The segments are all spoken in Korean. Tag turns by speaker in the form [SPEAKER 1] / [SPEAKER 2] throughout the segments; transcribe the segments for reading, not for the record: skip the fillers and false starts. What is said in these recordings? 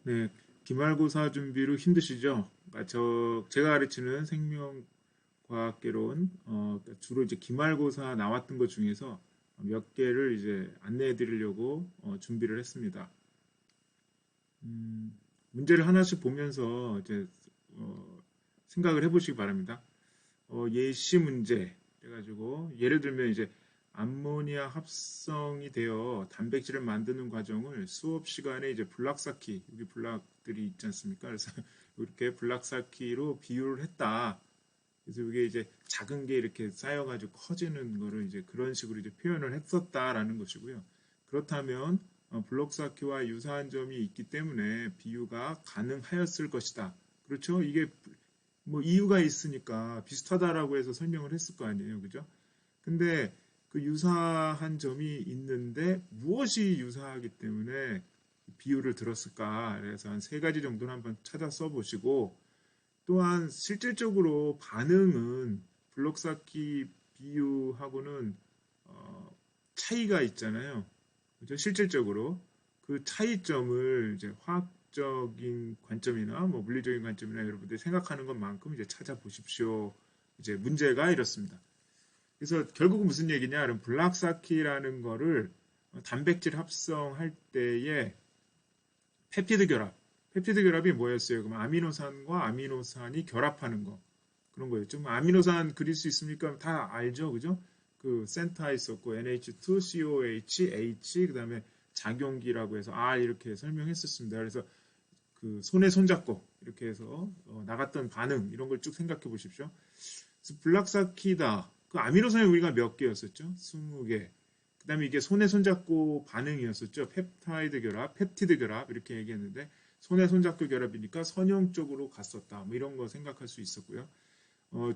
[SPEAKER 1] 네, 기말고사 준비로 힘드시죠? 그러니까 제가 가르치는 생명과학개론, 그러니까 주로 이제 기말고사 나왔던 것 중에서 몇 개를 이제 안내해 드리려고 준비를 했습니다. 문제를 하나씩 보면서 이제 생각을 해보시기 바랍니다. 예시 문제 그래가지고 예를 들면 이제 암모니아 합성이 되어 단백질을 만드는 과정을 수업 시간에 이제 불락 쌓기 여기 불락들이 있지 않습니까? 그래서 이렇게 불락 쌓기로 비유를 했다. 그래서 이게 이제 작은 게 이렇게 쌓여가지고 커지는 거를 이제 그런 식으로 이제 표현을 했었다라는 것이고요. 그렇다면 블록 쌓기와 유사한 점이 있기 때문에 비유가 가능하였을 것이다. 그렇죠? 이게 뭐 이유가 있으니까 비슷하다라고 해서 설명을 했을 거 아니에요. 그죠? 근데 그 유사한 점이 있는데 무엇이 유사하기 때문에 비유를 들었을까? 그래서 한 세 가지 정도는 한번 찾아 써보시고 또한 실질적으로 반응은 블록 쌓기 비유하고는 차이가 있잖아요. 그죠? 실질적으로 그 차이점을 이제 화학적인 관점이나 뭐 물리적인 관점이나 여러분들이 생각하는 것만큼 이제 찾아보십시오. 이제 문제가 이렇습니다. 그래서 결국은 무슨 얘기냐? 그럼 블락 쌓기라는 거를 단백질 합성할 때에 펩티드 결합. 펩티드 결합이 뭐였어요? 그럼 아미노산과 아미노산이 결합하는 거. 그런 거였죠. 아미노산 그릴 수 있습니까? 다 알죠. 그죠? 그 센터에 있었고 NH2, COH, H 그다음에 작용기라고 해서 R 이렇게 설명했었습니다. 그래서 그 손에 손잡고 이렇게 해서 나갔던 반응 이런 걸 쭉 생각해 보십시오. 그래서 블락사키다. 그 아미노산이 우리가 몇 개였었죠? 20개. 그다음에 이게 손에 손잡고 반응이었었죠. 펩타이드 결합, 펩티드 결합 이렇게 얘기했는데 손에 손잡고 결합이니까 선형 쪽으로 갔었다. 뭐 이런 거 생각할 수 있었고요.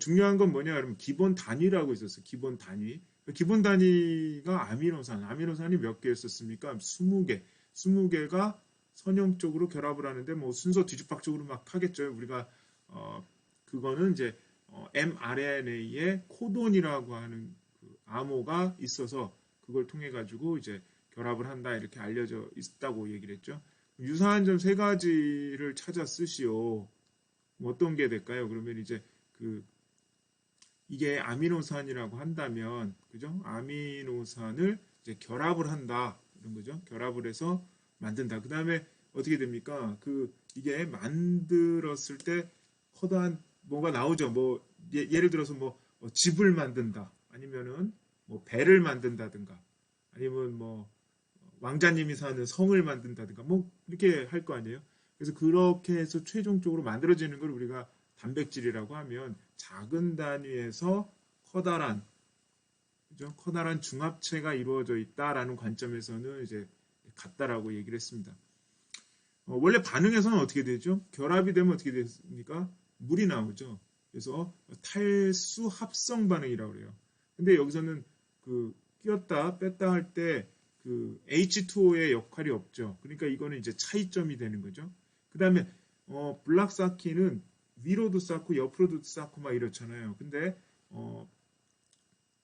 [SPEAKER 1] 중요한 건 뭐냐 그러면 기본 단위라고 있었어요. 기본 단위. 기본 단위가 아미노산이 몇 개였었습니까? 20개. 20개가 선형 쪽으로 결합을 하는데 뭐 순서 뒤죽박죽으로 막 하겠죠. 우리가 그거는 이제 mRNA에 코돈이라고 하는 그 암호가 있어서 그걸 통해 가지고 이제 결합을 한다 이렇게 알려져 있다고 얘기를 했죠. 유사한 점 세 가지를 찾아 쓰시오. 뭐 어떤 게 될까요? 그러면 이제 그 이게 아미노산이라고 한다면 그죠? 아미노산을 이제 결합을 한다 이런 거죠. 결합을 해서 만든다. 그 다음에 어떻게 됩니까? 그 이게 만들었을 때 커다란 뭐가 나오죠. 뭐 예를 들어서 뭐 집을 만든다. 아니면은 뭐 배를 만든다든가. 아니면 뭐 왕자님이 사는 성을 만든다든가. 뭐 이렇게 할 거 아니에요. 그래서 그렇게 해서 최종적으로 만들어지는 걸 우리가 단백질이라고 하면 작은 단위에서 커다란 그죠? 커다란 중합체가 이루어져 있다라는 관점에서는 이제 같다라고 얘기를 했습니다. 원래 반응에서는 어떻게 되죠? 결합이 되면 어떻게 됩니까? 물이 나오죠. 그래서 탈수 합성 반응이라고 그래요. 근데 여기서는 그 끼웠다 뺐다 할 때 그 H2O의 역할이 없죠. 그러니까 이거는 이제 차이점이 되는 거죠. 그 다음에 블락 쌓기는 위로도 쌓고 옆으로도 쌓고 막 이렇잖아요. 근데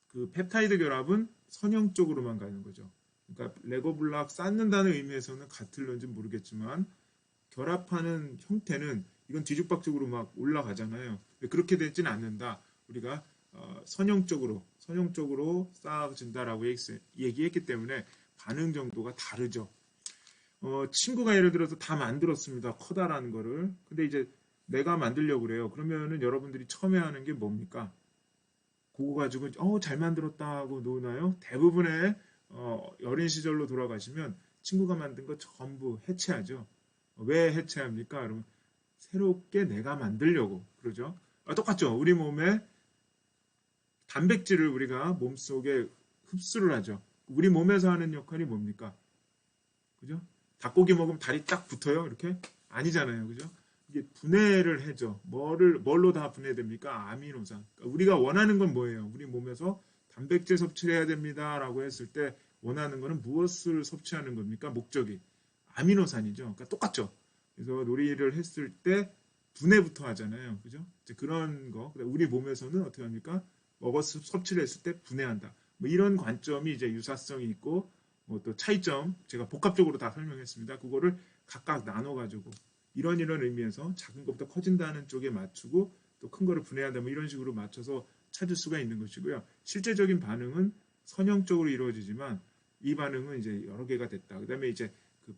[SPEAKER 1] 그 펩타이드 결합은 선형 쪽으로만 가는 거죠. 그러니까 레고 블락 쌓는다는 의미에서는 같을런지 모르겠지만 결합하는 형태는 이건 뒤죽박죽으로 막 올라가잖아요. 그렇게 되지는 않는다. 우리가 선형적으로 쌓아진다라고 얘기했기 때문에 반응 정도가 다르죠. 친구가 예를 들어서 다 만들었습니다. 커다란 거를. 근데 이제 내가 만들려고 그래요. 그러면은 여러분들이 처음에 하는 게 뭡니까? 그거 가지고 잘 만들었다 하고 노나요? 대부분의 어린 시절로 돌아가시면 친구가 만든 거 전부 해체하죠. 왜 해체합니까? 그러면 새롭게 내가 만들려고 그러죠. 똑같죠. 우리 몸에 단백질을 우리가 몸속에 흡수를 하죠. 우리 몸에서 하는 역할이 뭡니까? 그죠? 닭고기 먹으면 다리 딱 붙어요. 이렇게? 아니잖아요. 그죠? 이게 분해를 해죠. 뭘로 다 분해됩니까? 아미노산. 그러니까 우리가 원하는 건 뭐예요? 우리 몸에서 단백질 섭취를 해야 됩니다라고 했을 때 원하는 거는 무엇을 섭취하는 겁니까? 목적이. 아미노산이죠. 그러니까 똑같죠. 그래서 놀이를 했을 때 분해부터 하잖아요. 그죠? 이제 그런 거. 우리 몸에서는 어떻게 합니까? 먹어서 섭취를 했을 때 분해한다. 뭐 이런 관점이 이제 유사성이 있고 또 차이점 제가 복합적으로 다 설명했습니다. 그거를 각각 나눠가지고 이런 의미에서 작은 것부터 커진다는 쪽에 맞추고 또 큰 거를 분해한다 뭐 이런 식으로 맞춰서 찾을 수가 있는 것이고요. 실제적인 반응은 선형적으로 이루어지지만 이 반응은 이제 여러 개가 됐다. 그다음에 이제 그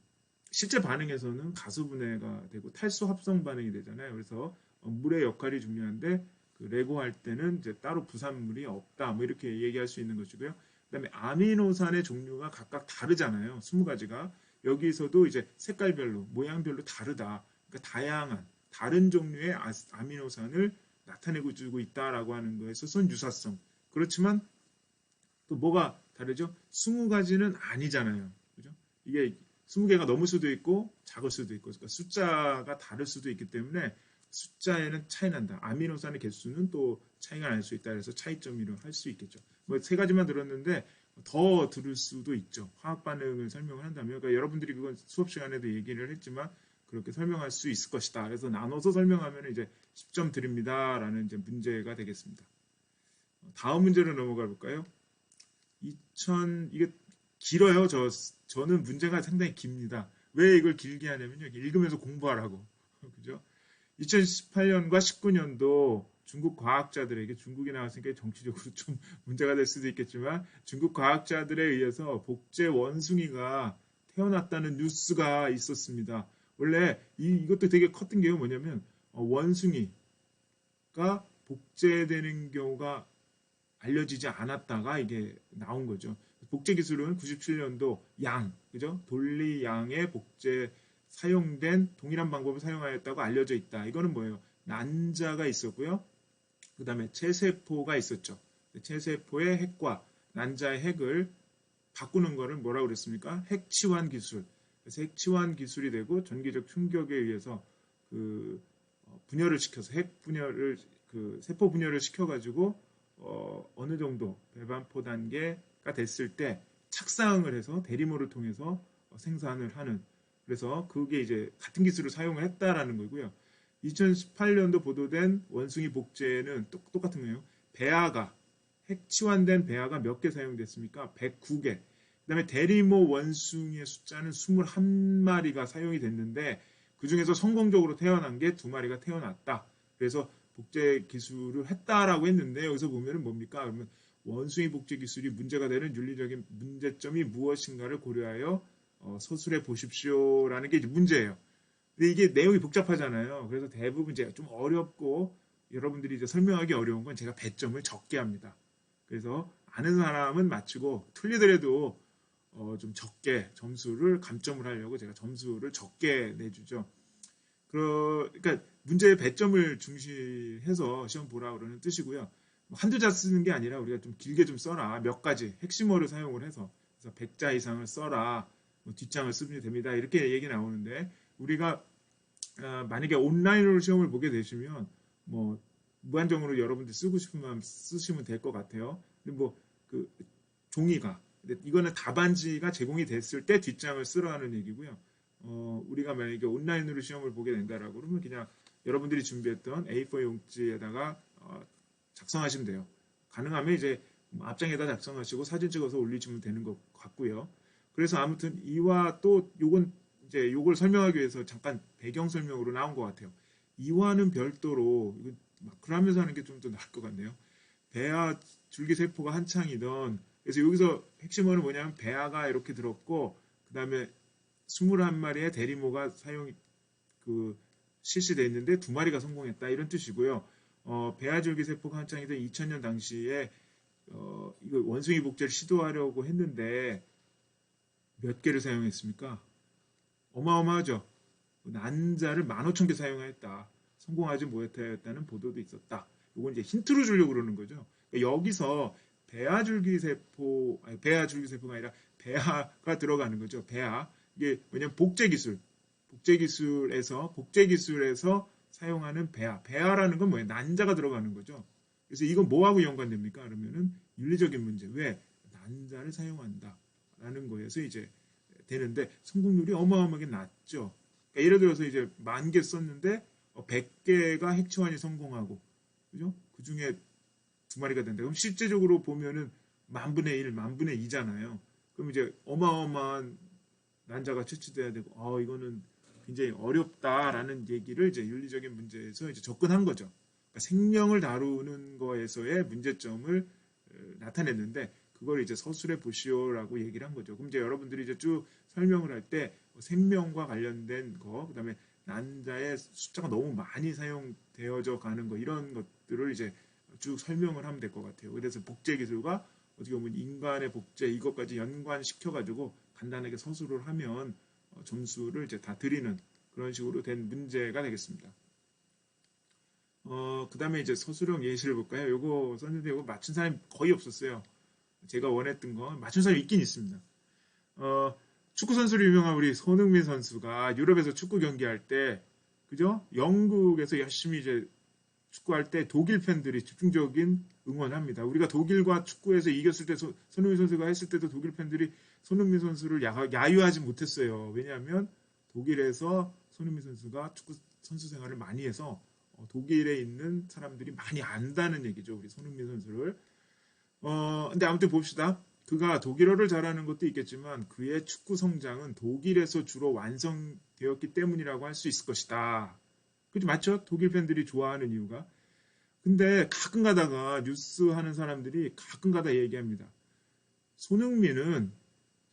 [SPEAKER 1] 실제 반응에서는 가수 분해가 되고 탈수 합성 반응이 되잖아요. 그래서 물의 역할이 중요한데 그 레고 할 때는 이제 따로 부산물이 없다. 뭐 이렇게 얘기할 수 있는 것이고요. 그다음에 아미노산의 종류가 각각 다르잖아요. 20가지가. 여기서도 이제 색깔별로, 모양별로 다르다. 그러니까 다양한 다른 종류의 아미노산을 나타내고 주고 있다라고 하는 거에 있어서는 유사성. 그렇지만 또 뭐가 다르죠? 20가지는 아니잖아요. 그죠? 이게 20개가 넘을 수도 있고 작을 수도 있고 그러니까 숫자가 다를 수도 있기 때문에 숫자에는 차이 난다. 아미노산의 개수는 또 차이가 날 수 있다. 그래서 차이점이라고 할 수 있겠죠. 뭐 세 가지만 들었는데 더 들을 수도 있죠. 화학 반응을 설명을 한다면. 그러니까 여러분들이 그건 수업 시간에도 얘기를 했지만 그렇게 설명할 수 있을 것이다. 그래서 나눠서 설명하면 이제 10점 드립니다라는 이제 문제가 되겠습니다. 다음 문제로 넘어가 볼까요? 이게 길어요. 저는 문제가 상당히 깁니다. 왜 이걸 길게 하냐면요. 읽으면서 공부하라고. 그죠? 2018년과 19년도 중국 과학자들에게 중국에 나왔으니까 정치적으로 좀 문제가 될 수도 있겠지만 중국 과학자들에 의해서 복제 원숭이가 태어났다는 뉴스가 있었습니다. 원래 이것도 되게 컸던 게 뭐냐면 원숭이가 복제되는 경우가 알려지지 않았다가 이게 나온 거죠. 복제 기술은 97년도 그죠? 돌리 양의 복제 사용된 동일한 방법을 사용하였다고 알려져 있다. 이거는 뭐예요? 난자가 있었고요. 그 다음에 체세포가 있었죠. 체세포의 핵과 난자의 핵을 바꾸는 거를 뭐라고 그랬습니까? 핵치환 기술. 그래서 핵치환 기술이 되고 전기적 충격에 의해서 그 분열을 시켜서 핵 분열을 그 세포 분열을 시켜가지고 어느 정도 배반포 단계가 됐을 때 착상을 해서 대리모를 통해서 생산을 하는 그래서 그게 이제 같은 기술을 사용을 했다라는 거고요. 2018년도 보도된 원숭이 복제는 똑같은 거예요. 배아가 핵치환된 배아가 몇 개 사용됐습니까? 109개. 그다음에 대리모 원숭이의 숫자는 21마리가 사용이 됐는데 그 중에서 성공적으로 태어난 게 2마리가 태어났다. 그래서 복제 기술을 했다라고 했는데 여기서 보면은 뭡니까? 그러면 원숭이 복제 기술이 문제가 되는 윤리적인 문제점이 무엇인가를 고려하여 서술해 보십시오라는 게 이제 문제예요. 근데 이게 내용이 복잡하잖아요. 그래서 대부분 제가 좀 어렵고 여러분들이 이제 설명하기 어려운 건 제가 배점을 적게 합니다. 그래서 아는 사람은 맞추고 틀리더라도 좀 적게 점수를 감점을 하려고 제가 점수를 적게 내주죠. 그러니까 문제의 배점을 중시해서 시험 보라 그러는 뜻이고요. 한두 자 쓰는 게 아니라 우리가 좀 길게 좀 써라. 몇 가지 핵심어를 사용을 해서 그래서 100자 이상을 써라. 뭐 뒷장을 쓰면 됩니다. 이렇게 얘기 나오는데 우리가 만약에 온라인으로 시험을 보게 되시면 뭐 무한정으로 여러분들 쓰고 싶으면 쓰시면 될 것 같아요. 근데 뭐 그 종이가 이거는 답안지가 제공이 됐을 때 뒷장을 쓰라는 얘기고요. 우리가 만약에 온라인으로 시험을 보게 된다라고 그러면 그냥 여러분들이 준비했던 A4 용지에다가 작성하시면 돼요. 가능하면 이제 앞장에다 작성하시고 사진 찍어서 올리시면 되는 것 같고요. 그래서 아무튼 이와 또 요건 이제 요걸 설명하기 위해서 잠깐 배경 설명으로 나온 것 같아요. 이와는 별도로 이거 마크로 하는 게 좀 더 나을 것 같네요. 배아 줄기세포가 한창이던 그래서 여기서 핵심어는 뭐냐면 배아가 이렇게 들었고 그 다음에 21마리의 대리모가 실시되어 있는데 2마리가 성공했다 이런 뜻이고요. 배아 줄기세포가 한창이던 2000년 당시에 이거 원숭이 복제를 시도하려고 했는데 몇 개를 사용했습니까? 어마어마하죠. 난자를 15,000개 사용했다. 성공하지 못했다는 보도도 있었다. 이건 이제 힌트로 주려고 그러는 거죠. 그러니까 여기서 배아 줄기세포가 아니라 배아가 들어가는 거죠. 배아. 이게 왜냐면 복제 기술에서 사용하는 배아라는 건 뭐예요? 난자가 들어가는 거죠. 그래서 이건 뭐하고 연관됩니까? 그러면은 윤리적인 문제. 왜 난자를 사용한다라는 거에서 이제 되는데 성공률이 어마어마하게 낮죠. 그러니까 예를 들어서 이제 10,000개 썼는데 100개가 핵치환이 성공하고 그죠? 그 중에 2마리가 된다. 그럼 실제적으로 보면은 10,000분의 1, 10,000분의 2잖아요. 그럼 이제 어마어마한 난자가 채취돼야 되고, 이거는 굉장히 어렵다라는 얘기를 이제 윤리적인 문제에서 이제 접근한 거죠. 그러니까 생명을 다루는 거에서의 문제점을 나타냈는데, 그걸 이제 서술해 보시오라고 얘기를 한 거죠. 그럼 이제 여러분들이 이제 쭉 설명을 할 때 생명과 관련된 거, 그다음에 난자의 숫자가 너무 많이 사용되어져 가는 거, 이런 것들을 이제 쭉 설명을 하면 될 것 같아요. 그래서 복제 기술과 어떻게 보면 인간의 복제 이것까지 연관시켜가지고 간단하게 서술을 하면 점수를 이제 다 드리는 그런 식으로 된 문제가 되겠습니다. 그 다음에 이제 서술형 예시를 볼까요? 요거 썼는데 요거 맞춘 사람이 거의 없었어요. 제가 원했던 거 맞춘 사람이 있긴 있습니다. 축구 선수로 유명한 우리 손흥민 선수가 유럽에서 축구 경기할 때, 그죠? 영국에서 열심히 이제 축구할 때 독일 팬들이 집중적인 응원합니다. 우리가 독일과 축구에서 이겼을 때 손흥민 선수가 했을 때도 독일 팬들이 손흥민 선수를 야유하지 못했어요. 왜냐하면 독일에서 손흥민 선수가 축구 선수 생활을 많이 해서 독일에 있는 사람들이 많이 안다는 얘기죠. 우리 손흥민 선수를. 근데 아무튼 봅시다. 그가 독일어를 잘하는 것도 있겠지만 그의 축구 성장은 독일에서 주로 완성되었기 때문이라고 할 수 있을 것이다. 그죠? 맞죠? 독일 팬들이 좋아하는 이유가. 근데 가끔 가다가 뉴스 하는 사람들이 가끔 가다 얘기합니다. 손흥민은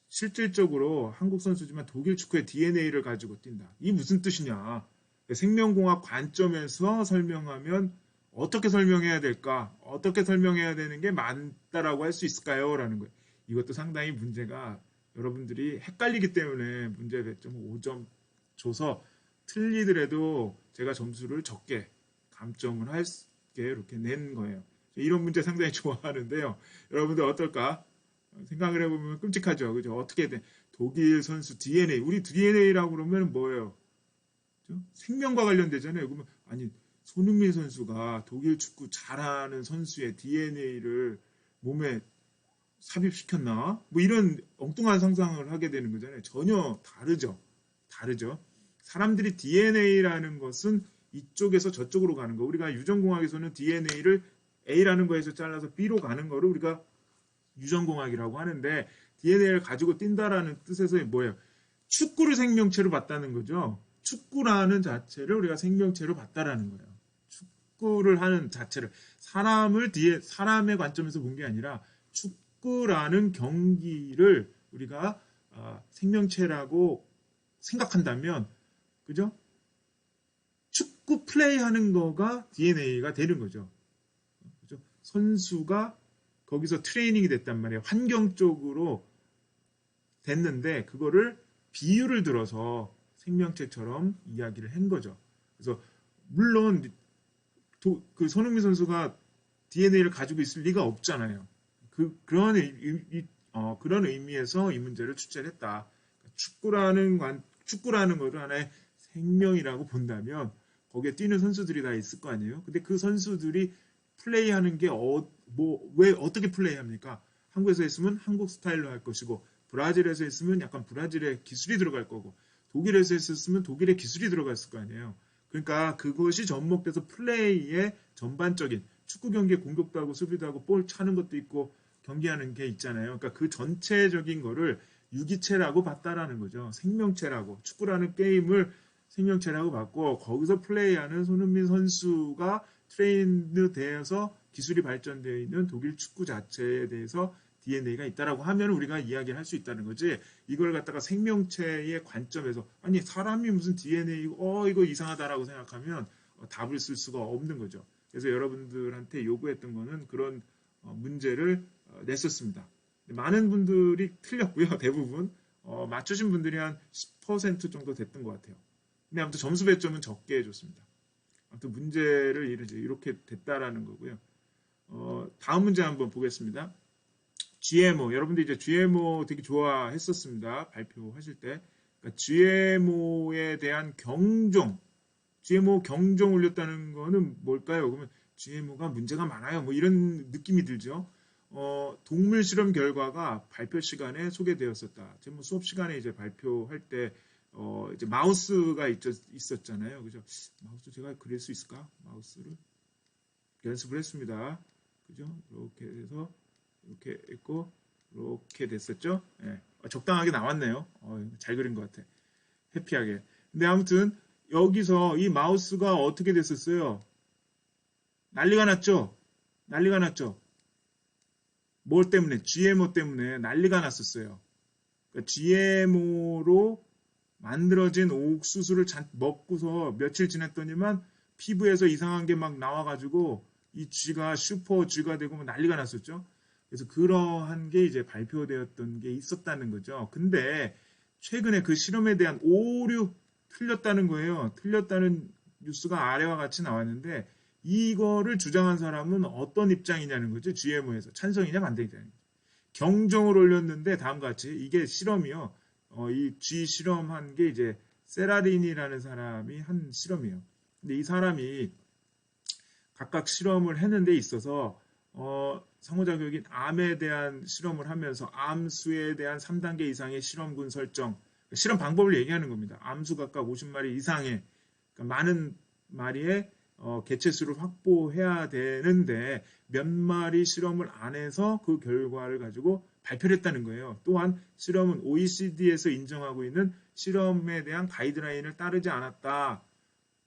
[SPEAKER 1] 실질적으로 한국 선수지만 독일 축구의 DNA를 가지고 뛴다. 이게 무슨 뜻이냐? 생명공학 관점에서 설명하면 어떻게 설명해야 될까? 어떻게 설명해야 되는 게 맞다라고 할 수 있을까요? 라는 거예요. 이것도 상당히 문제가 여러분들이 헷갈리기 때문에 문제 배점을 5점 줘서 틀리더라도 제가 점수를 적게 감점을 할 수 있게 이렇게 낸 거예요. 이런 문제 상당히 좋아하는데요. 여러분들 어떨까? 생각을 해보면 끔찍하죠. 그죠? 어떻게 돼? 독일 선수 DNA, 우리 DNA라고 그러면 뭐예요? 그죠? 생명과 관련되잖아요. 그러면 아니 손흥민 선수가 독일 축구 잘하는 선수의 DNA를 몸에 삽입시켰나? 뭐 이런 엉뚱한 상상을 하게 되는 거잖아요. 전혀 다르죠. 다르죠. 사람들이 DNA라는 것은 이쪽에서 저쪽으로 가는 거. 우리가 유전공학에서는 DNA를 A라는 거에서 잘라서 B로 가는 거를 우리가 유전공학이라고 하는데 DNA를 가지고 뛴다라는 뜻에서 뭐예요? 축구를 생명체로 봤다는 거죠. 축구라는 자체를 우리가 생명체로 봤다라는 거예요. 축구를 하는 자체를 사람의 관점에서 본 게 아니라 축구라는 경기를 우리가 생명체라고 생각한다면, 그죠? 축구 플레이하는 거가 DNA가 되는 거죠. 그죠? 선수가 거기서 트레이닝이 됐단 말이에요. 환경적으로 됐는데 그거를 비유를 들어서 생명체처럼 이야기를 한 거죠. 그래서 물론 그 손흥민 선수가 DNA를 가지고 있을 리가 없잖아요. 그런 의미에서 이 문제를 출제를 했다. 축구라는 것을 하나의 생명이라고 본다면 거기에 뛰는 선수들이 다 있을 거 아니에요. 근데 그 선수들이 플레이하는 게 왜 어떻게 플레이합니까? 한국에서 했으면 한국 스타일로 할 것이고 브라질에서 했으면 약간 브라질의 기술이 들어갈 거고 독일에서 했으면 독일의 기술이 들어갔을 거 아니에요. 그러니까 그것이 접목돼서 플레이의 전반적인 축구 경기에 공격도 하고 수비도 하고 볼 차는 것도 있고 경기하는 게 있잖아요. 그러니까 그 전체적인 거를 유기체라고 봤다라는 거죠. 생명체라고. 축구라는 게임을 생명체라고 봤고 거기서 플레이하는 손흥민 선수가 트레인드 되어서 기술이 발전되어 있는 독일 축구 자체에 대해서 DNA가 있다라고 하면 우리가 이야기를 할 수 있다는 거지. 이걸 갖다가 생명체의 관점에서 아니 사람이 무슨 DNA 이거 이상하다라고 생각하면 답을 쓸 수가 없는 거죠. 그래서 여러분들한테 요구했던 거는 그런 문제를 냈었습니다. 많은 분들이 틀렸고요. 대부분 맞추신 분들이 한 10% 정도 됐던 것 같아요. 근데 아무튼 점수 배점은 적게 해줬습니다. 아무튼 문제를 이렇게 됐다라는 거고요. 다음 문제 한번 보겠습니다. GMO, 여러분들 이제 GMO 되게 좋아했었습니다. 발표하실 때. 그러니까 GMO에 대한 GMO 경종 올렸다는 거는 뭘까요? 그러면 GMO가 문제가 많아요. 뭐 이런 느낌이 들죠. 동물 실험 결과가 발표 시간에 소개되었었다. 제가 뭐 수업 시간에 이제 발표할 때 이제 마우스가 있었잖아요. 그죠? 마우스 제가 그릴 수 있을까? 마우스를 연습을 했습니다. 그죠? 이렇게 해서 이렇게 있고 이렇게 됐었죠. 예. 적당하게 나왔네요. 잘 그린 것 같아. 해피하게. 근데 아무튼 여기서 이 마우스가 어떻게 됐었어요? 난리가 났죠. 난리가 났죠. 뭘 때문에? GMO 때문에 난리가 났었어요. 그러니까 GMO로 만들어진 옥수수를 먹고서 며칠 지났더니만 피부에서 이상한 게 막 나와가지고 이 쥐가 슈퍼 쥐가 되고 난리가 났었죠. 그래서 그러한 게 이제 발표되었던 게 있었다는 거죠. 근데 최근에 그 실험에 대한 오류 틀렸다는 거예요. 틀렸다는 뉴스가 아래와 같이 나왔는데 이거를 주장한 사람은 어떤 입장이냐는 거죠. GMO에서 찬성이냐 반대이냐. 경종을 올렸는데 다음과 같이 이게 실험이요. 이 G 실험한 게 이제 세라린이라는 사람이 한 실험이에요. 근데 이 사람이 각각 실험을 했는데 있어서 상호작용인 암에 대한 실험을 하면서 암수에 대한 3단계 이상의 실험군 설정, 실험 방법을 얘기하는 겁니다. 암수 각각 50마리 이상의 그러니까 많은 마리의 개체수를 확보해야 되는데 몇 마리 실험을 안 해서 그 결과를 가지고 발표를 했다는 거예요. 또한 실험은 OECD에서 인정하고 있는 실험에 대한 가이드라인을 따르지 않았다.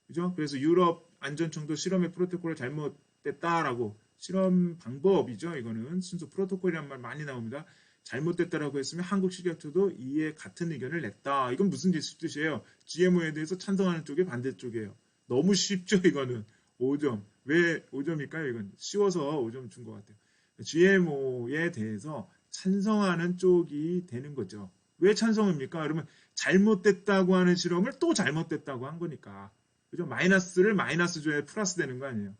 [SPEAKER 1] 그죠? 그래서 유럽 안전청도 실험의 프로토콜을 잘못됐다라고 실험 방법이죠. 이거는 순수 프로토콜이란 말 많이 나옵니다. 잘못됐다라고 했으면 한국 식약처도 이에 같은 의견을 냈다. 이건 무슨 뜻이에요? GMO에 대해서 찬성하는 쪽이 반대쪽이에요. 너무 쉽죠, 이거는. 5점. 왜 5점일까요? 이건 쉬워서 5점 준 것 같아요. GMO에 대해서 찬성하는 쪽이 되는 거죠. 왜 찬성입니까? 그러면 잘못됐다고 하는 실험을 또 잘못됐다고 한 거니까. 그죠? 마이너스를 마이너스 줘야 플러스 되는 거 아니에요.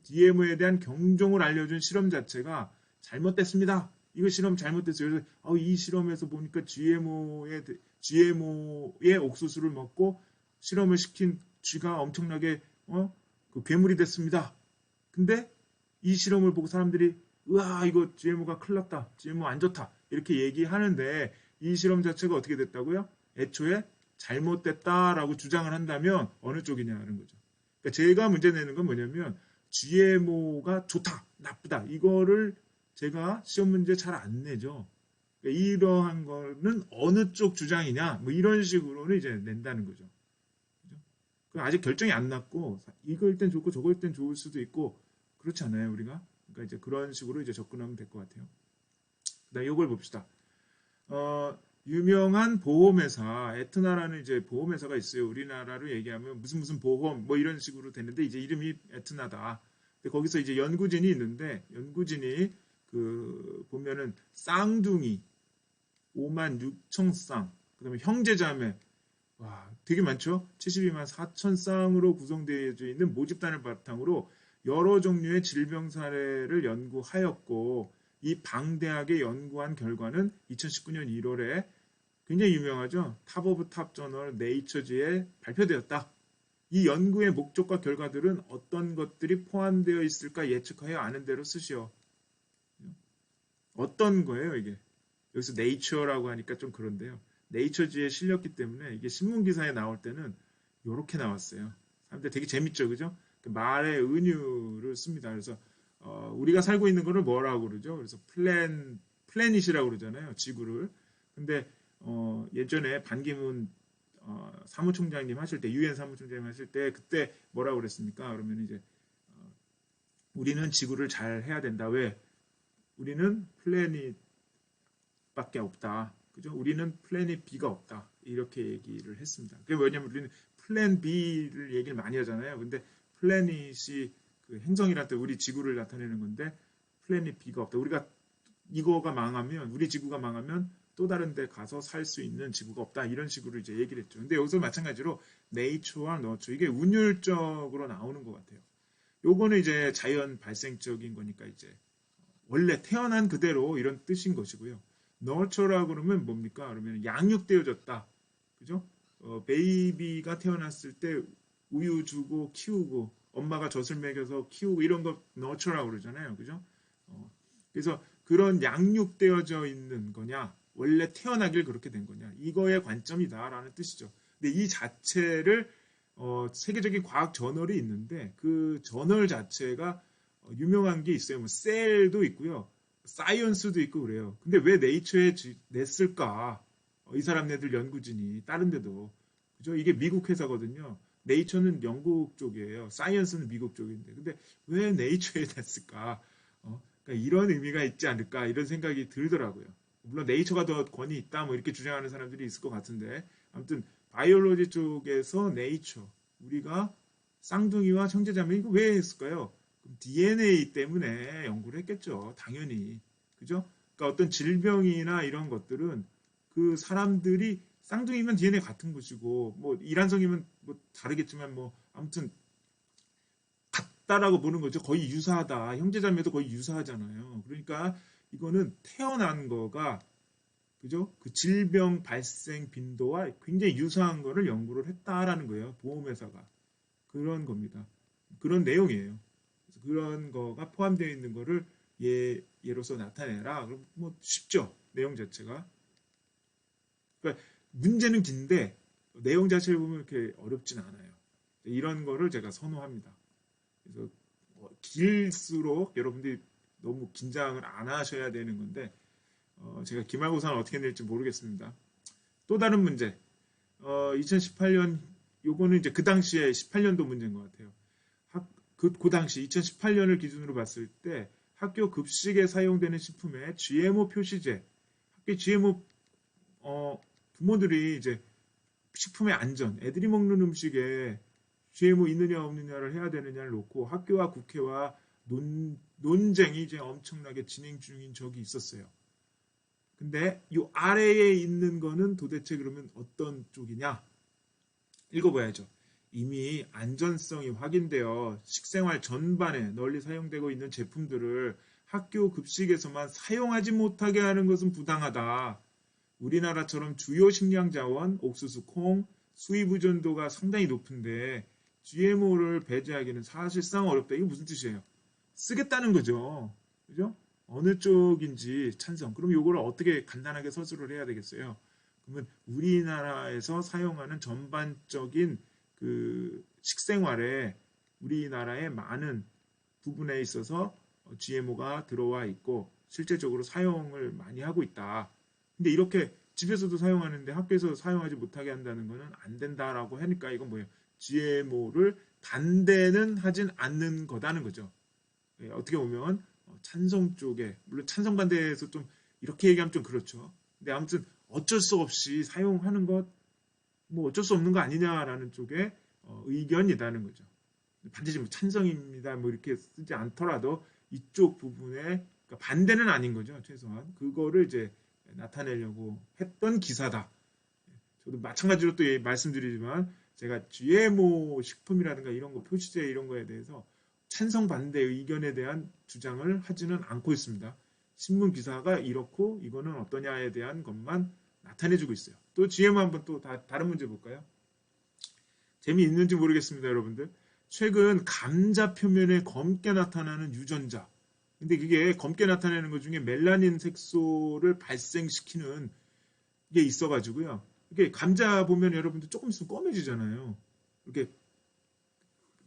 [SPEAKER 1] DMO에 대한 경종을 알려준 실험 자체가 잘못됐습니다. 이거 실험 잘못됐어요. 그래서 이 실험에서 보니까 GMO의 옥수수를 먹고 실험을 시킨 쥐가 엄청나게 그 괴물이 됐습니다. 근데 이 실험을 보고 사람들이 으아 이거 GMO가 큰일 났다. GMO 안 좋다. 이렇게 얘기하는데 이 실험 자체가 어떻게 됐다고요? 애초에 잘못됐다라고 주장을 한다면 어느 쪽이냐는 거죠. 그러니까 제가 문제 내는 건 뭐냐면 GMO가 좋다, 나쁘다 이거를 제가 시험 문제 잘 안 내죠. 그러니까 이러한 거는 어느 쪽 주장이냐 뭐 이런 식으로는 이제 낸다는 거죠. 아직 결정이 안 났고 이거일 땐 좋고 저거일 땐 좋을 수도 있고 그렇지 않아요 우리가? 그러니까 이제 그런 식으로 이제 접근하면 될 것 같아요. 그다음 이걸 봅시다. 유명한 보험회사 에트나라는 이제 보험회사가 있어요. 우리나라로 얘기하면 무슨 보험 뭐 이런 식으로 되는데 이제 이름이 에트나다. 근데 거기서 이제 연구진이 있는데 연구진이 그 보면은 쌍둥이 5만 6천 쌍 그다음에 형제자매 와, 되게 많죠? 72만 4천 쌍으로 구성되어 있는 모집단을 바탕으로 여러 종류의 질병 사례를 연구하였고 이 방대하게 연구한 결과는 2019년 1월에 굉장히 유명하죠? 탑 오브 탑 저널 네이처지에 발표되었다. 이 연구의 목적과 결과들은 어떤 것들이 포함되어 있을까 예측하여 아는 대로 쓰시오. 어떤 거예요, 이게? 여기서 네이처라고 하니까 좀 그런데요. 네이처지에 실렸기 때문에 이게 신문 기사에 나올 때는 이렇게 나왔어요. 사람들 되게 재밌죠, 그죠? 그 말의 은유를 씁니다. 그래서 우리가 살고 있는 거를 뭐라고 그러죠? 그래서 플래닛이라고 그러잖아요, 지구를. 근데 예전에 반기문 사무총장님 하실 때, 유엔 사무총장님 하실 때 그때 뭐라고 그랬습니까? 그러면 이제 우리는 지구를 잘 해야 된다. 왜? 우리는 플래닛밖에 없다. 그죠? 우리는 플래닛 B가 없다. 이렇게 얘기를 했습니다. 그게 뭐냐면 우리는 플랜 B를 얘기를 많이 하잖아요. 근데 플래닛이 그 행성이란 때 우리 지구를 나타내는 건데 플래닛 B가 없다. 우리가 이거가 망하면 우리 지구가 망하면 또 다른 데 가서 살 수 있는 지구가 없다. 이런 식으로 이제 얘기를 했죠. 근데 여기서 마찬가지로 네이처와 너처 이게 운율적으로 나오는 것 같아요. 요거는 이제 자연 발생적인 거니까 이제 원래 태어난 그대로 이런 뜻인 것이고요. 너처라고 그러면 뭡니까? 그러면 양육되어졌다. 그죠? 베이비가 태어났을 때 우유 주고 키우고 엄마가 젖을 먹여서 키우고 이런 거 너처라고 그러잖아요. 그죠? 그래서 그런 양육되어져 있는 거냐 원래 태어나길 그렇게 된 거냐 이거의 관점이다라는 뜻이죠. 근데 이 자체를 세계적인 과학 저널이 있는데 그 저널 자체가 유명한 게 있어요. 뭐 셀도 있고요. 사이언스도 있고 그래요. 근데 왜 네이처에 냈을까? 이 사람네들 연구진이 다른 데도 그죠? 이게 미국 회사거든요. 네이처는 영국 쪽이에요. 사이언스는 미국 쪽인데 근데 왜 네이처에 냈을까? 그러니까 이런 의미가 있지 않을까 이런 생각이 들더라고요. 물론 네이처가 더 권위 있다 뭐 이렇게 주장하는 사람들이 있을 것 같은데 아무튼 바이올로지 쪽에서 네이처 우리가 쌍둥이와 형제자매 이거 왜 했을까요? DNA 때문에 연구를 했겠죠. 당연히. 그죠? 그러니까 어떤 질병이나 이런 것들은 그 사람들이 쌍둥이면 DNA 같은 것이고 뭐 이란성이면 뭐 다르겠지만 뭐 아무튼 같다라고 보는 거죠. 거의 유사하다. 형제자매도 거의 유사하잖아요. 그러니까 이거는 태어난 거가 그죠? 그 질병 발생 빈도와 굉장히 유사한 거를 연구를 했다라는 거예요. 보험회사가. 그런 겁니다. 그런 내용이에요. 그래서 그런 거가 포함되어 있는 거를 예로서 나타내라. 그럼 뭐 쉽죠. 내용 자체가. 그러니까 문제는 긴데 내용 자체를 보면 이렇게 어렵진 않아요. 이런 거를 제가 선호합니다. 그래서 길수록 여러분들이 너무 긴장을 안 하셔야 되는 건데 제가 기말고사는 어떻게 낼지 모르겠습니다. 또 다른 문제. 2018년 요거는 이제 그 당시에 18년도 문제인 것 같아요. 그 당시 2018년을 기준으로 봤을 때 학교 급식에 사용되는 식품에 GMO 표시제, 학교 GMO 부모들이 이제 식품의 안전, 애들이 먹는 음식에 GMO 있느냐 없느냐를 해야 되느냐를 놓고 학교와 국회와 논쟁이 이제 엄청나게 진행 중인 적이 있었어요. 근데 이 아래에 있는 거는 도대체 그러면 어떤 쪽이냐? 읽어봐야죠. 이미 안전성이 확인되어 식생활 전반에 널리 사용되고 있는 제품들을 학교 급식에서만 사용하지 못하게 하는 것은 부당하다. 우리나라처럼 주요 식량 자원, 옥수수, 콩, 수입 의존도가 상당히 높은데 GMO를 배제하기는 사실상 어렵다. 이게 무슨 뜻이에요? 쓰겠다는 거죠. 그죠? 어느 쪽인지 찬성. 그럼 이거를 어떻게 간단하게 서술을 해야 되겠어요? 그러면 우리나라에서 사용하는 전반적인 그 식생활에 우리나라의 많은 부분에 있어서 GMO가 들어와 있고 실제적으로 사용을 많이 하고 있다. 근데 이렇게 집에서도 사용하는데 학교에서 사용하지 못하게 한다는 것은 안 된다라고 하니까 이건 뭐예요? GMO를 반대는 하진 않는 거다는 거죠. 어떻게 보면 찬성 쪽에 물론 찬성 반대에서 좀 이렇게 얘기하면 좀 그렇죠. 근데 아무튼 어쩔 수 없이 사용하는 것 뭐 어쩔 수 없는 거 아니냐라는 쪽에 의견이라는 거죠. 반드시 뭐 찬성입니다 뭐 이렇게 쓰지 않더라도 이쪽 부분에 그러니까 반대는 아닌 거죠. 최소한 그거를 이제 나타내려고 했던 기사다. 저도 마찬가지로 또 말씀드리지만 제가 GMO 식품이라든가 이런 거 표시제 이런 거에 대해서 찬성 반대 의견에 대한 주장을 하지는 않고 있습니다. 신문 기사가 이렇고 이거는 어떠냐에 대한 것만 나타내주고 있어요. 또 GMO 한번 또 다른 문제 볼까요? 재미있는지 모르겠습니다, 여러분들. 최근 감자 표면에 검게 나타나는 유전자. 근데 그게 검게 나타내는 것 중에 멜라닌 색소를 발생시키는 게 있어가지고요. 이게 감자 보면 여러분들 조금 있으면 검해지잖아요. 이렇게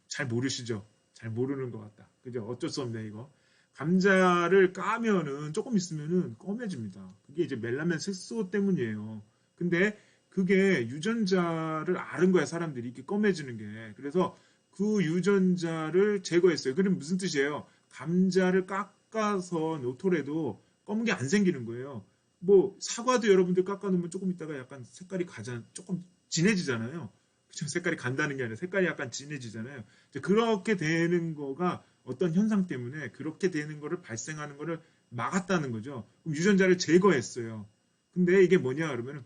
[SPEAKER 1] 잘 모르시죠? 잘 모르는 것 같다. 그죠? 어쩔 수 없네, 이거. 감자를 까면은 조금 있으면은 검해집니다. 그게 이제 멜라닌 색소 때문이에요. 근데 그게 유전자를 앓은 거야, 사람들이. 이렇게 검해지는 게. 그래서 그 유전자를 제거했어요. 그럼 무슨 뜻이에요? 감자를 깎아서 놓더라도 검은 게 안 생기는 거예요. 뭐 사과도 여러분들 깎아놓으면 조금 있다가 약간 색깔이 조금 진해지잖아요. 그쵸? 색깔이 간다는 게 아니라 색깔이 약간 진해지잖아요. 그렇게 되는 거가 어떤 현상 때문에 그렇게 되는 거를 발생하는 거를 막았다는 거죠. 그럼 유전자를 제거했어요. 근데 이게 뭐냐 그러면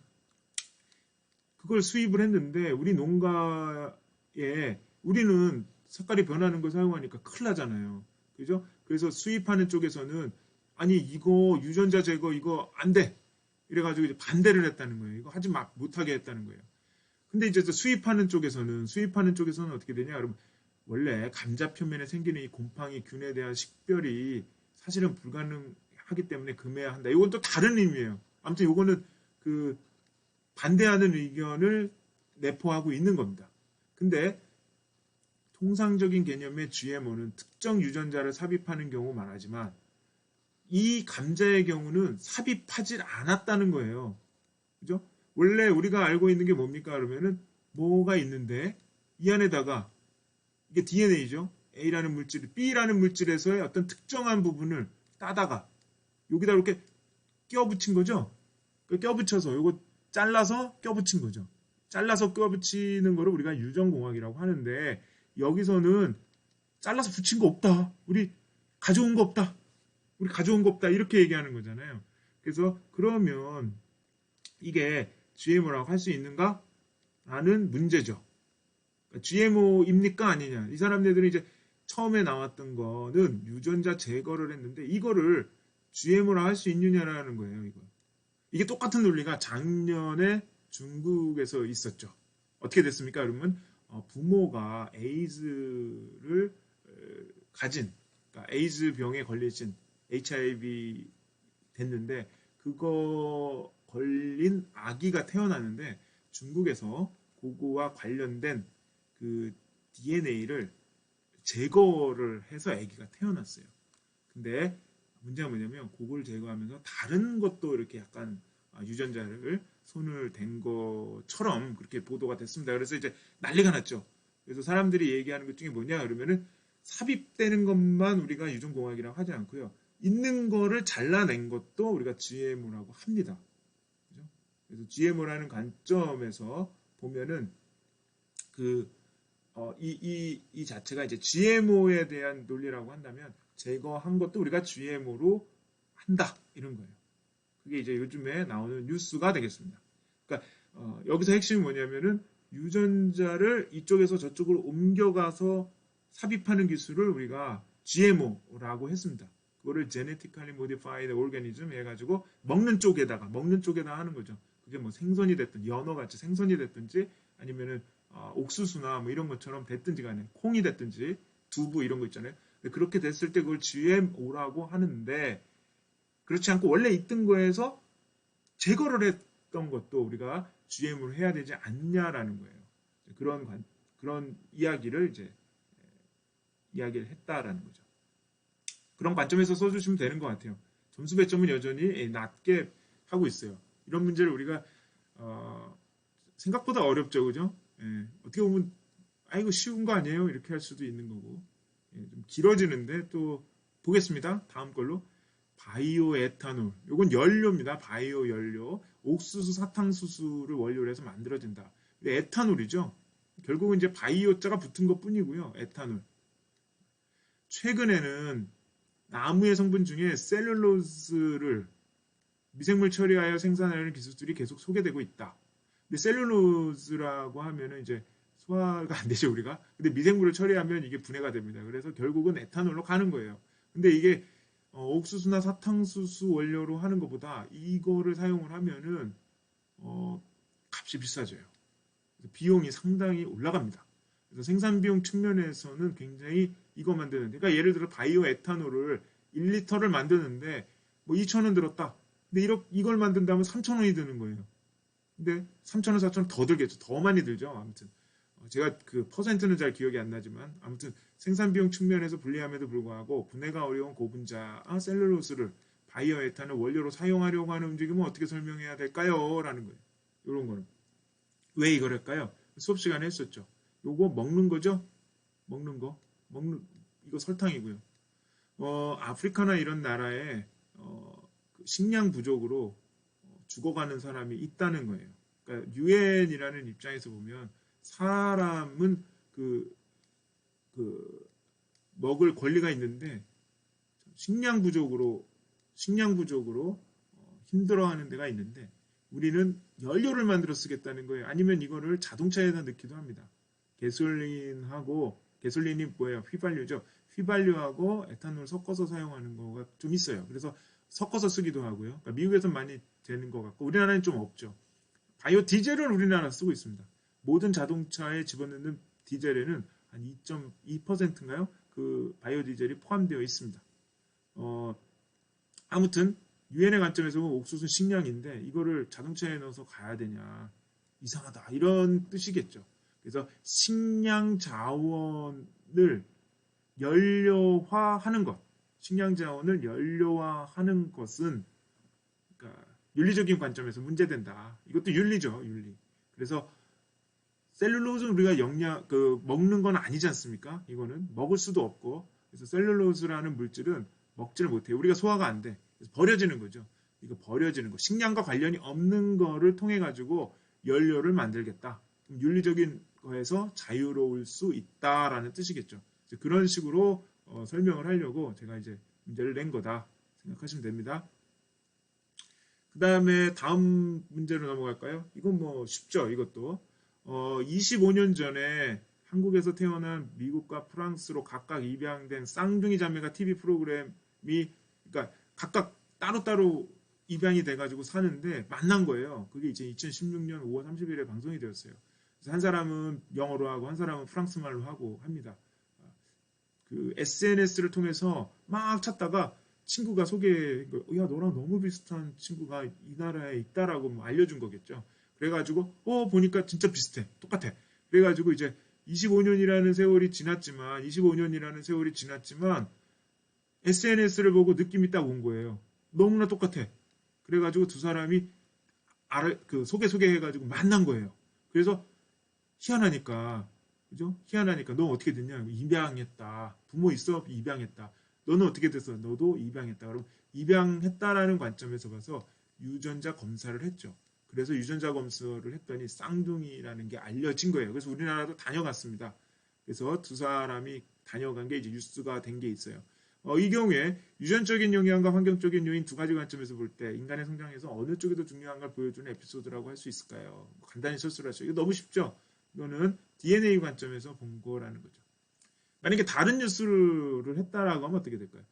[SPEAKER 1] 그걸 수입을 했는데 우리 농가에 우리는 색깔이 변하는 걸 사용하니까 큰일 나잖아요. 그죠? 그래서 수입하는 쪽에서는 아니 이거 유전자 제거 이거 안 돼. 이래가지고 이제 반대를 했다는 거예요. 이거 하지 못하게 했다는 거예요. 근데 이제 수입하는 쪽에서는 어떻게 되냐? 그러면 원래 감자 표면에 생기는 이 곰팡이 균에 대한 식별이 사실은 불가능하기 때문에 금해야 한다. 이건 또 다른 의미예요. 아무튼 이거는 그 반대하는 의견을 내포하고 있는 겁니다. 근데 통상적인 개념의 GMO는 특정 유전자를 삽입하는 경우 말하지만 이 감자의 경우는 삽입하지 않았다는 거예요. 그죠? 원래 우리가 알고 있는 게 뭡니까? 그러면은 뭐가 있는데 이 안에다가 이게 DNA죠. A라는 물질, B라는 물질에서의 어떤 특정한 부분을 따다가 여기다 이렇게 껴붙인 거죠. 껴붙여서 요거 잘라서 껴붙인 거죠. 잘라서 껴붙이는 거를 우리가 유전공학이라고 하는데 여기서는 잘라서 붙인 거 없다. 우리 가져온 거 없다. 우리 가져온 거 없다. 이렇게 얘기하는 거잖아요. 그래서 그러면 이게 GMO라고 할 수 있는가? 라는 문제죠. GMO입니까? 아니냐. 이 사람들이 이제 처음에 나왔던 거는 유전자 제거를 했는데 이거를 GMO라 할 수 있느냐라는 거예요. 이게 똑같은 논리가 작년에 중국에서 있었죠. 어떻게 됐습니까? 그러면 부모가 에이즈를 가진, 그러니까 에이즈 병에 걸리신 HIV 됐는데 그거 걸린 아기가 태어나는데 중국에서 그거와 관련된 그 DNA를 제거를 해서 아기가 태어났어요. 근데 문제가 뭐냐면 그걸 제거하면서 다른 것도 이렇게 약간 유전자를 손을 댄 것처럼 그렇게 보도가 됐습니다. 그래서 이제 난리가 났죠. 그래서 사람들이 얘기하는 것 중에 뭐냐 그러면은 삽입되는 것만 우리가 유전공학이라고 하지 않고요. 있는 거를 잘라낸 것도 우리가 GMO라고 합니다. 그죠? 그래서 GMO라는 관점에서 보면은 이 자체가 이제 GMO에 대한 논리라고 한다면 제거한 것도 우리가 GMO로 한다 이런 거예요. 그게 이제 요즘에 나오는 뉴스가 되겠습니다. 그러니까 여기서 핵심이 뭐냐면은 유전자를 이쪽에서 저쪽으로 옮겨가서 삽입하는 기술을 우리가 GMO라고 했습니다. 그거를 Genetically Modified Organism 해가지고 먹는 쪽에다 하는 거죠. 그게 뭐 생선이 됐든 연어같이 생선이 됐든지 아니면은 옥수수나 뭐 이런 것처럼 됐든지 간에 콩이 됐든지 두부 이런 거 있잖아요. 그렇게 됐을 때 그걸 GMO라고 하는데 그렇지 않고 원래 있던 거에서 제거를 했던 것도 우리가 GM으로 해야 되지 않냐라는 거예요. 그런 이야기를 이야기를 했다라는 거죠. 그런 관점에서 써주시면 되는 것 같아요. 점수 배점은 여전히 낮게 하고 있어요. 이런 문제를 우리가 생각보다 어렵죠, 그죠? 어떻게 보면 이거 쉬운 거 아니에요? 이렇게 할 수도 있는 거고 좀 길어지는데 또 보겠습니다. 다음 걸로 바이오 에탄올. 이건 연료입니다. 바이오 연료. 옥수수 사탕수수를 원료로 해서 만들어진다. 에탄올이죠. 결국은 이제 바이오자가 붙은 것 뿐이고요. 에탄올. 최근에는 나무의 성분 중에 셀룰로스를 미생물 처리하여 생산하려는 기술들이 계속 소개되고 있다. 근데 셀룰로스라고 하면은 이제 소화가 안 되죠, 우리가. 근데 미생물을 처리하면 이게 분해가 됩니다. 그래서 결국은 에탄올로 가는 거예요. 근데 이게 옥수수나 사탕수수 원료로 하는 것보다 이거를 사용을 하면은 값이 비싸져요. 비용이 상당히 올라갑니다. 그래서 생산 비용 측면에서는 굉장히 이거 만드는데, 그러니까 예를 들어 바이오 에탄올을 1리터를 만드는데 뭐 2,000원 들었다. 근데 이걸 만든다면 3,000원이 드는 거예요. 근데 3,000원, 4,000원 더 들겠죠. 더 많이 들죠. 아무튼 제가 그 퍼센트는 잘 기억이 안 나지만 아무튼 생산 비용 측면에서 불리함에도 불구하고 분해가 어려운 고분자 셀룰로스를 바이오 에탄올 원료로 사용하려고 하는 움직임은 어떻게 설명해야 될까요? 라는 거예요. 이런 거는 왜 이거랄까요? 수업 시간에 했었죠. 요거 먹는 거죠? 이거 설탕이고요. 아프리카나 이런 나라에 그 식량 부족으로 죽어가는 사람이 있다는 거예요. 그러니까 유엔이라는 입장에서 보면 사람은 먹을 권리가 있는데 식량 부족으로 힘들어하는 데가 있는데 우리는 연료를 만들어 쓰겠다는 거예요. 아니면 이거를 자동차에다 넣기도 합니다. 게솔린이 뭐예요? 휘발유죠. 휘발유하고 에탄올 섞어서 사용하는 거가 좀 있어요. 그래서 섞어서 쓰기도 하고요. 그러니까 미국에서는 많이 되는 것 같고 우리나라는 좀 없죠. 바이오 디젤을 우리나라 쓰고 있습니다. 모든 자동차에 집어넣는 디젤에는 한 2.2%인가요? 그 바이오 디젤이 포함되어 있습니다. 아무튼 유엔의 관점에서 옥수수는 식량인데 이거를 자동차에 넣어서 가야 되냐 이상하다 이런 뜻이겠죠. 그래서 식량 자원을 연료화하는 것, 식량 자원을 연료화하는 것은 그러니까 윤리적인 관점에서 문제된다. 이것도 윤리죠, 윤리. 그래서 셀룰로즈는 우리가 먹는 건 아니지 않습니까? 이거는 먹을 수도 없고, 그래서 셀룰로즈라는 물질은 먹지를 못해요. 우리가 소화가 안 돼. 그래서 버려지는 거죠. 이거 버려지는 거. 식량과 관련이 없는 거를 통해 가지고 연료를 만들겠다. 그럼 윤리적인 거에서 자유로울 수 있다라는 뜻이겠죠. 그런 식으로 설명을 하려고 제가 이제 문제를 낸 거다 생각하시면 됩니다. 그 다음에 다음 문제로 넘어갈까요? 이건 뭐 쉽죠, 이것도. 25년 전에 한국에서 태어난 미국과 프랑스로 각각 입양된 쌍둥이 자매가 TV 프로그램이, 그러니까 각각 따로따로 입양이 돼가지고 사는데 만난 거예요. 그게 이제 2016년 5월 30일에 방송이 되었어요. 그래서 한 사람은 영어로 하고 한 사람은 프랑스말로 하고 합니다. 그 SNS를 통해서 막 찾다가 친구가 소개해, 야, 너랑 너무 비슷한 친구가 이 나라에 있다라고 뭐 알려준 거겠죠. 그래가지고, 보니까 진짜 비슷해. 똑같아. 그래가지고 이제 25년이라는 세월이 지났지만, SNS를 보고 느낌이 딱 온 거예요. 너무나 똑같아. 그래가지고 두 사람이 소개해가지고 만난 거예요. 그래서 희한하니까, 그죠? 희한하니까 너 어떻게 됐냐? 입양했다. 부모 있어? 입양했다. 너는 어떻게 됐어? 너도 입양했다. 그럼 입양했다라는 관점에서 봐서 유전자 검사를 했죠. 그래서 유전자 검사를 했더니 쌍둥이라는 게 알려진 거예요. 그래서 우리나라도 다녀갔습니다. 그래서 두 사람이 다녀간 게 이제 뉴스가 된 게 있어요. 이 경우에 유전적인 영향과 환경적인 요인 두 가지 관점에서 볼 때 인간의 성장에서 어느 쪽이 더 중요한가를 보여주는 에피소드라고 할 수 있을까요? 간단히 설수를 하죠. 이거 너무 쉽죠? 이거는 DNA 관점에서 본 거라는 거죠. 만약에 다른 뉴스를 했다라고 하면 어떻게 될까요?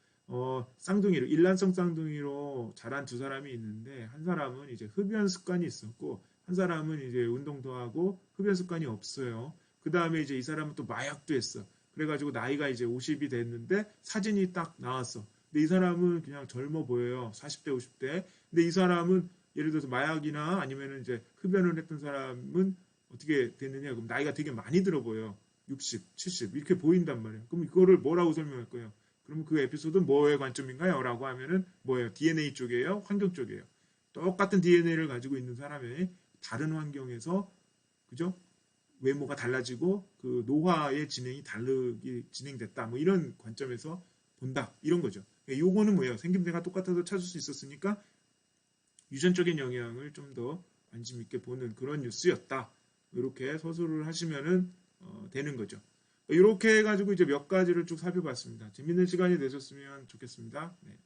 [SPEAKER 1] 쌍둥이로, 일란성 쌍둥이로 자란 두 사람이 있는데, 한 사람은 이제 흡연 습관이 있었고, 한 사람은 이제 운동도 하고, 흡연 습관이 없어요. 그 다음에 이제 이 사람은 또 마약도 했어. 그래가지고 나이가 이제 50이 됐는데, 사진이 딱 나왔어. 근데 이 사람은 그냥 젊어 보여요. 40대, 50대. 근데 이 사람은 예를 들어서 마약이나 아니면 이제 흡연을 했던 사람은 어떻게 됐느냐? 그럼 나이가 되게 많이 들어 보여요. 60, 70 이렇게 보인단 말이에요. 그럼 이거를 뭐라고 설명할 거예요? 그러면 그 에피소드는 뭐의 관점인가요? 라고 하면은 뭐예요? DNA 쪽이에요? 환경 쪽이에요? 똑같은 DNA를 가지고 있는 사람의 다른 환경에서 그죠? 외모가 달라지고 그 노화의 진행이 다르게 진행됐다. 뭐 이런 관점에서 본다. 이런 거죠. 요거는 뭐예요? 생김새가 똑같아서 찾을 수 있었으니까 유전적인 영향을 좀 더 관심 있게 보는 그런 뉴스였다. 이렇게 서술을 하시면은 되는 거죠. 이렇게 해가지고 이제 몇 가지를 쭉 살펴봤습니다. 재밌는 시간이 되셨으면 좋겠습니다. 네.